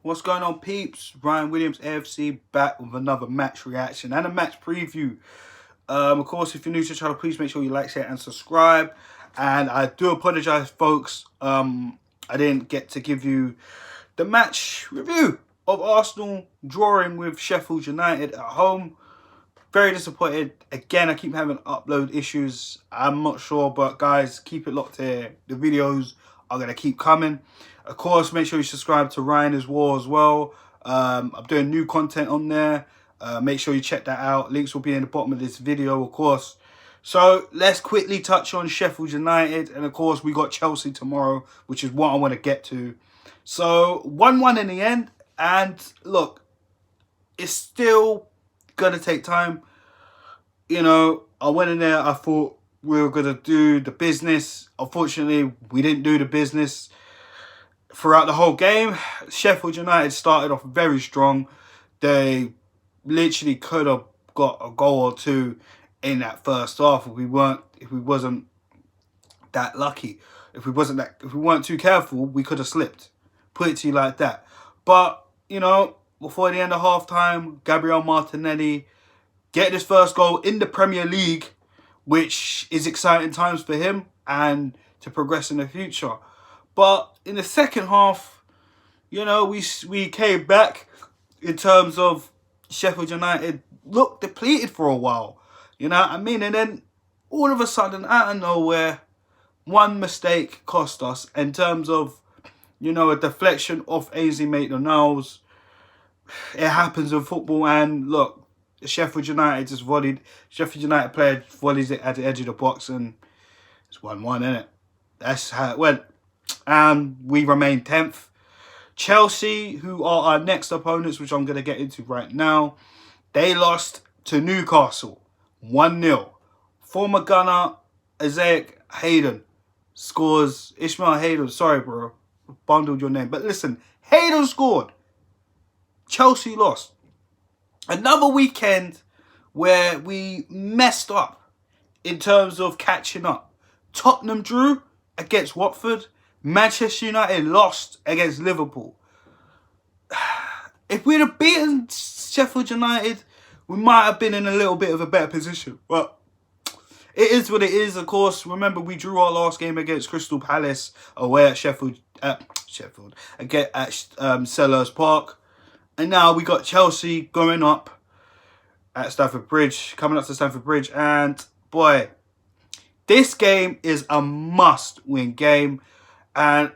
What's going on, peeps? Ryan Williams, AFC, back with another match reaction and a match preview. Of course, if you're new to the channel, please make sure you like, share, and subscribe. And I do apologize, folks. I didn't get to give you the match review of Arsenal drawing with Sheffield United at home. Very disappointed. Again, I keep having upload issues. I'm not sure, but guys, keep it locked here. The videos are going to keep coming. Of course, make sure you subscribe to Ryan as well. I'm doing new content on there. Make sure you check that out. Links will be in the bottom of this video, of course. So let's quickly touch on Sheffield United. And of course, we got Chelsea tomorrow, which is what I want to get to. So 1-1 in the end. And look, it's still going to take time. You know, I went in there, I thought we were going to do the business. Unfortunately, we didn't do the business throughout the whole game. Sheffield United started off very strong. They literally could have got a goal or two in that first half if we wasn't that lucky. If we weren't too careful, we could have slipped. Put it to you like that. But, you know, before the end of half time, Gabriel Martinelli get his first goal in the Premier League, which is exciting times for him and to progress in the future. But in the second half, you know, we came back in terms of Sheffield United looked depleted for a while. You know what I mean? And then all of a sudden, out of nowhere, one mistake cost us in terms of, you know, a deflection off Ainsley Maitland-Niles. It happens in football, and look, Sheffield United just volleyed. Sheffield United player volleys it at the edge of the box, and it's 1-1, innit? That's how it went. And we remain 10th. Chelsea, who are our next opponents, which I'm going to get into right now, they lost to Newcastle 1-0. Former gunner Isaac Hayden scores. Ishmael Hayden, sorry bro, bundled your name. But listen, Hayden scored. Chelsea lost. Another weekend where we messed up in terms of catching up. Tottenham drew against Watford. Manchester United lost against Liverpool. If we'd have beaten Sheffield United, we might have been in a little bit of a better position. But it is what it is, of course. Remember, we drew our last game against Crystal Palace away at again at Selhurst Park. And now we got Chelsea going up at Stamford Bridge, coming up to Stamford Bridge. And boy, this game is a must-win game. And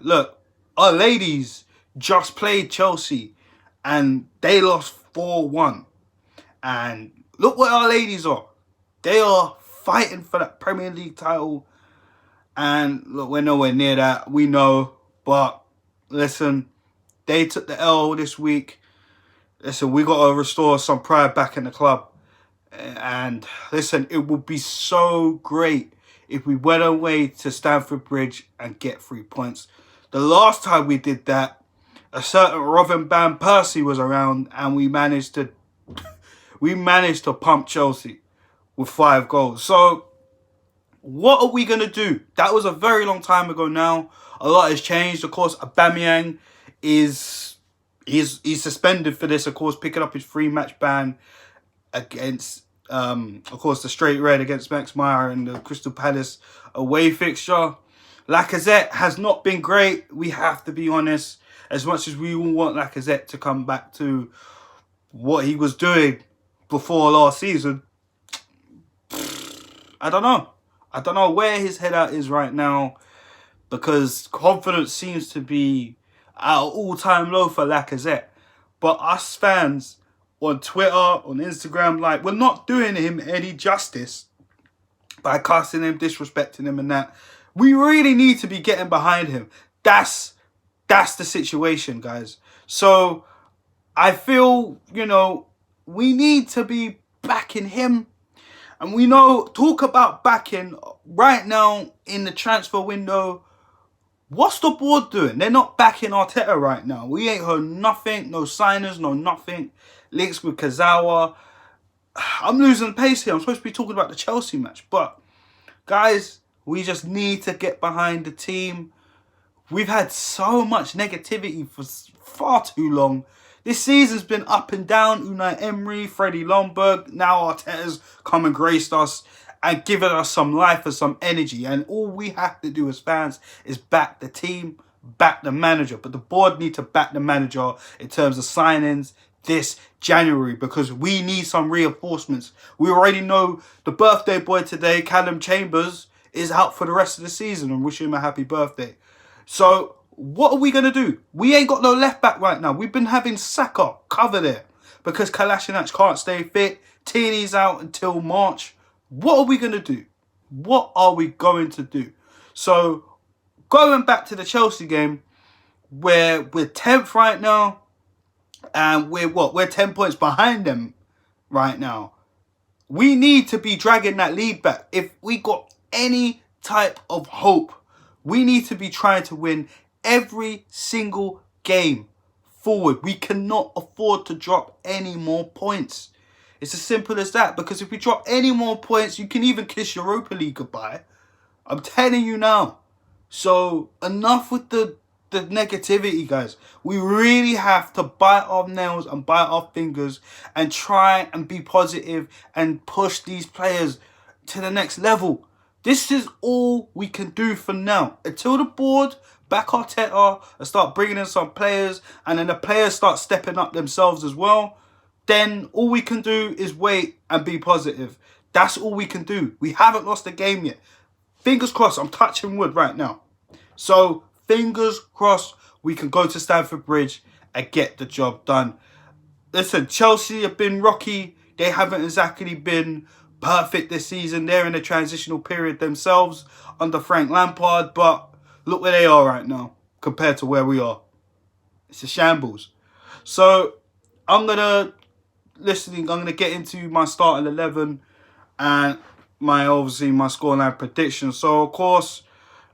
look, our ladies just played Chelsea and they lost 4-1. And look what our ladies are. They are fighting for that Premier League title. And look, we're nowhere near that. We know. But listen, they took the L this week. Listen, we got to restore some pride back in the club. And listen, it would be so great if we went away to Stamford Bridge and get 3 points. The last time we did that, a certain Robin Van Persie was around, and we managed to pump Chelsea with 5 goals. So what are we gonna do? That was a very long time ago now. A lot has changed. Of course, Aubameyang he's suspended for this, of course, picking up his 3-match ban against, of course, the straight red against Max Meyer and the Crystal Palace away fixture. Lacazette has not been great. We have to be honest. As much as we all want Lacazette to come back to what he was doing before last season, I don't know. I don't know where his head out is right now, because confidence seems to be at an all-time low for Lacazette. But us fans on Twitter, on Instagram, like, we're not doing him any justice by cussing him, disrespecting him and that. We really need to be getting behind him. That's the situation, guys. So I feel, you know, we need to be backing him. And we know, talk about backing right now in the transfer window. What's the board doing? They're not backing Arteta right now. We ain't heard nothing, no signers, no nothing. Links with Kazawa. I'm losing pace here. I'm supposed to be talking about the Chelsea match. But, guys, we just need to get behind the team. We've had so much negativity for far too long. This season's been up and down. Unai Emery, Freddie Ljungberg, now Arteta's come and graced us and given us some life and some energy. And all we have to do as fans is back the team, back the manager. But the board need to back the manager in terms of signings this January, because we need some reinforcements. We already know the birthday boy today, Callum Chambers, is out for the rest of the season, and wish him a happy birthday. So what are we going to do? We ain't got no left back right now. We've been having Saka cover there because Kolasinac can't stay fit. Tierney's out until March. What are we going to do? What are we going to do? So going back to the Chelsea game, where we're 10th right now, and we're 10 points behind them right now. We need to be dragging that lead back. If we got any type of hope, we need to be trying to win every single game forward. We cannot afford to drop any more points. It's as simple as that, because if we drop any more points, you can even kiss Europa League goodbye. I'm telling you now. So enough with the negativity, guys. We really have to bite our nails and bite our fingers and try and be positive and push these players to the next level. This is all we can do for now. Until the board back Arteta and start bringing in some players, and then the players start stepping up themselves as well, then all we can do is wait and be positive. That's all we can do. We haven't lost a game yet. Fingers crossed, I'm touching wood right now. So fingers crossed we can go to Stamford Bridge and get the job done. Listen, Chelsea have been rocky. They haven't exactly been perfect this season. They're in a transitional period themselves under Frank Lampard. But look where they are right now compared to where we are. It's a shambles. So I'm going to get into my starting 11 and my scoreline prediction. So, of course,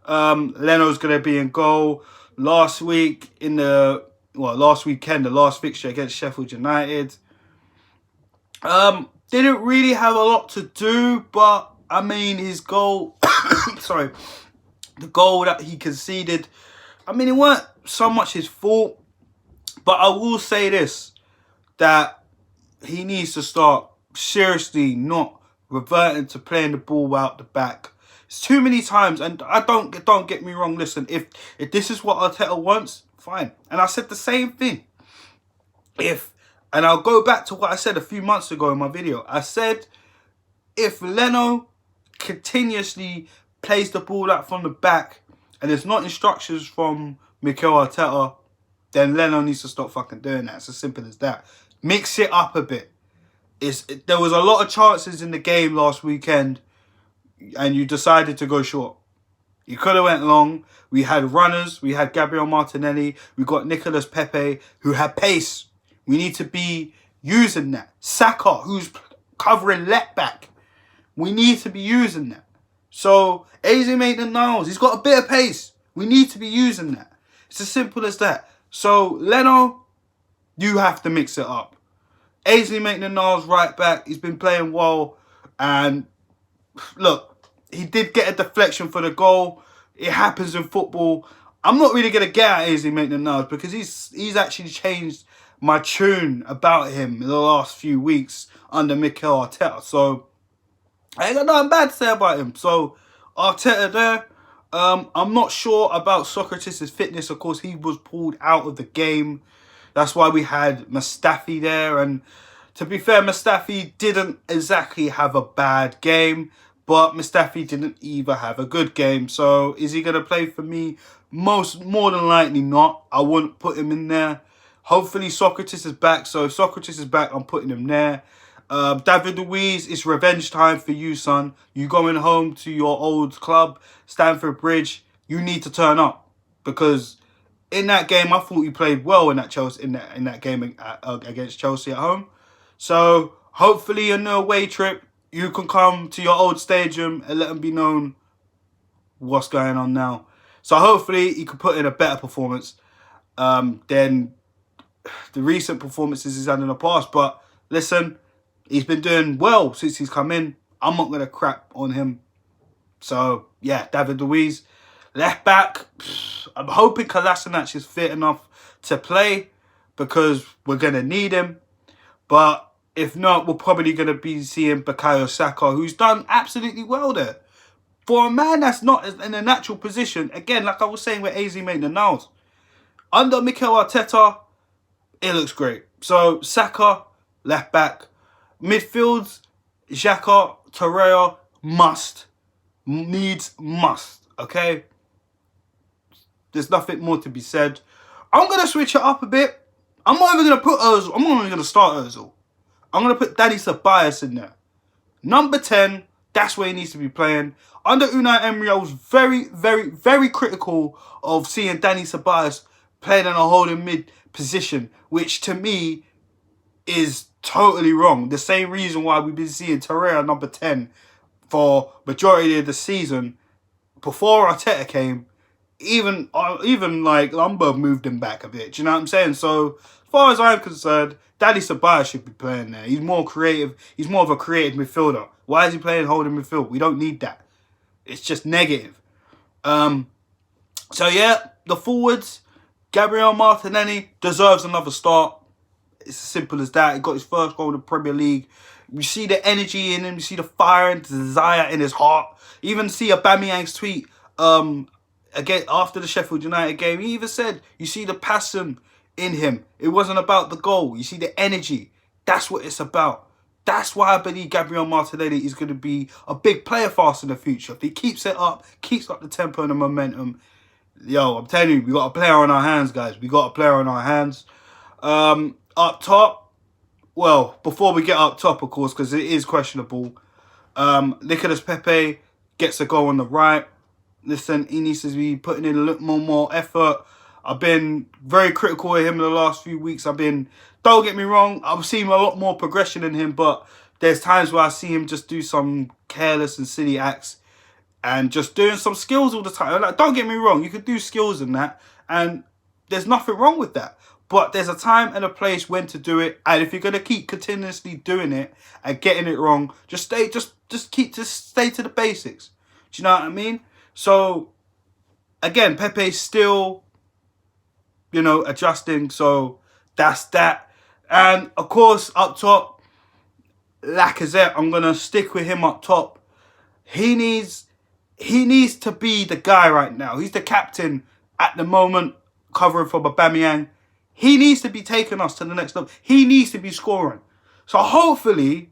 Leno's going to be in goal. Last weekend, the last fixture against Sheffield United, didn't really have a lot to do, but I mean, his goal, the goal that he conceded, I mean, it weren't so much his fault, but I will say this, that he needs to start seriously not reverting to playing the ball out the back. It's too many times, and don't get me wrong. Listen, if this is what Arteta wants, fine. And I said the same thing. And I'll go back to what I said a few months ago in my video. I said, if Leno continuously plays the ball out from the back, and there's not instructions from Mikel Arteta, then Leno needs to stop fucking doing that. It's as simple as that. Mix it up a bit. There was a lot of chances in the game last weekend, and you decided to go short. You could have went long. We had runners. We had Gabriel Martinelli. We got Nicolas Pepe, who had pace. We need to be using that. Saka, who's covering left back. We need to be using that. So, Eze Maitland-Niles, he's got a bit of pace. We need to be using that. It's as simple as that. So, Leno, you have to mix it up. Eze Maitland-Niles right back. He's been playing well. And look, he did get a deflection for the goal. It happens in football. I'm not really going to get at Eze Maitland-Niles because he's actually changed my tune about him in the last few weeks under Mikel Arteta. So, I ain't got nothing bad to say about him. So, Arteta there. I'm not sure about Socrates' fitness. Of course, he was pulled out of the game. That's why we had Mustafi there. And to be fair, Mustafi didn't exactly have a bad game, but Mustafi didn't either have a good game. So is he going to play for me? More than likely not. I wouldn't put him in there. Hopefully Socrates is back. So if Socrates is back, I'm putting him there. David Luiz, it's revenge time for you, son. You going home to your old club, Stamford Bridge. You need to turn up, because in that game, I thought you played well in that game against Chelsea at home. So hopefully in the away trip, you can come to your old stadium and let them be known what's going on now. So hopefully he can put in a better performance than the recent performances he's had in the past. But listen, he's been doing well since he's come in. I'm not going to crap on him. So yeah, David Luiz. Left back, I'm hoping Kolasinac is fit enough to play because we're going to need him. But if not, we're probably going to be seeing Bukayo Saka, who's done absolutely well there. For a man that's not in a natural position, again, like I was saying with AZ Maitland-Niles, under Mikel Arteta, it looks great. So, Saka, left back. Midfield, Xhaka, Torreira, must. Needs must, okay? There's nothing more to be said. I'm going to switch it up a bit. I'm not even going to put Ozil. I'm not even going to start Ozil. I'm going to put Dani Ceballos in there. Number 10, that's where he needs to be playing. Under Unai Emery, I was very, very, very critical of seeing Dani Ceballos playing in a holding mid position, which to me is totally wrong. The same reason why we've been seeing Torreira number 10 for majority of the season. Before Arteta came, even like Lumber moved him back a bit. Do you know what I'm saying? So as far as I'm concerned, Dani Ceballos should be playing there. He's more creative. He's more of a creative midfielder. Why is he playing holding midfield? We don't need that. It's just negative. So yeah, the forwards, Gabriel Martinelli deserves another start. It's as simple as that. He got his first goal in the Premier League. You see the energy in him. You see the fire and desire in his heart. You even see Aubameyang's tweet again after the Sheffield United game. He even said, you see the passion in him. It wasn't about the goal. You see the energy. That's what it's about. That's why I believe Gabriel Martinelli is going to be a big player for us in the future. If he keeps it up, keeps up the tempo and the momentum, yo, I'm telling you, we got a player on our hands, guys. We got a player on our hands. Up top, well, before we get up top, of course, because it is questionable, Nicolas Pepe gets a goal on the right. Listen, he needs to be putting in a little more effort. I've been very critical of him in the last few weeks. Don't get me wrong, I've seen a lot more progression in him, but there's times where I see him just do some careless and silly acts and just doing some skills all the time. Like, don't get me wrong, you could do skills in that, and there's nothing wrong with that. But there's a time and a place when to do it, and if you're gonna keep continuously doing it and getting it wrong, just stay to the basics. Do you know what I mean? So again, Pepe's still, you know, adjusting. So that's that. And of course, up top, Lacazette. I'm gonna stick with him up top. He needs to be the guy right now. He's the captain at the moment, covering for Aubameyang. He needs to be taking us to the next level. He needs to be scoring. So hopefully,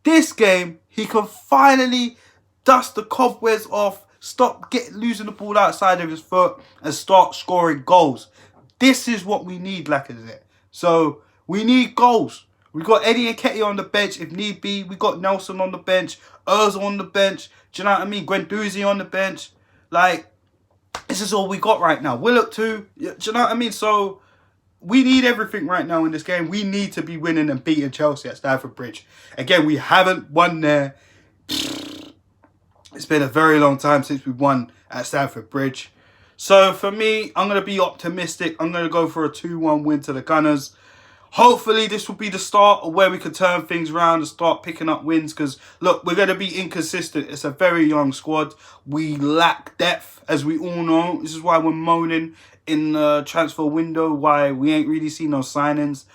this game, he can finally dust the cobwebs off, stop losing the ball outside of his foot, and start scoring goals. This is what we need, Lacazette. So we need goals. We got Eddie Nketiah on the bench if need be. We got Nelson on the bench, Ozil on the bench. Do you know what I mean? Guendouzi on the bench. Like, this is all we got right now. Willock too. Do you know what I mean? So we need everything right now in this game. We need to be winning and beating Chelsea at Stamford Bridge. Again, we haven't won there. It's been a very long time since we won at Stamford Bridge. So for me, I'm going to be optimistic. I'm going to go for a 2-1 win to the Gunners. Hopefully, this will be the start of where we can turn things around and start picking up wins. Because, look, we're going to be inconsistent. It's a very young squad. We lack depth, as we all know. This is why we're moaning in the transfer window, why we ain't really seen no signings.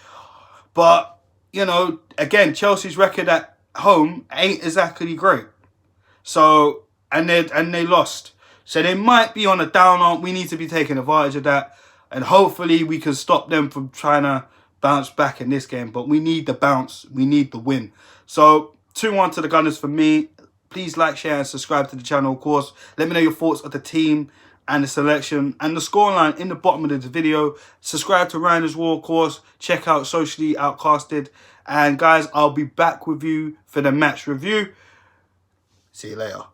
But, you know, again, Chelsea's record at home ain't exactly great. So, and they lost. So they might be on a down arm. We need to be taking advantage of that. And hopefully we can stop them from trying to bounce back in this game. But we need the bounce. We need the win. So 2-1 to the Gunners for me. Please like, share and subscribe to the channel, of course. Let me know your thoughts of the team and the selection and the scoreline in the bottom of the video. Subscribe to Ryan as well, of course. Check out Socially Outcasted. And guys, I'll be back with you for the match review. See you later.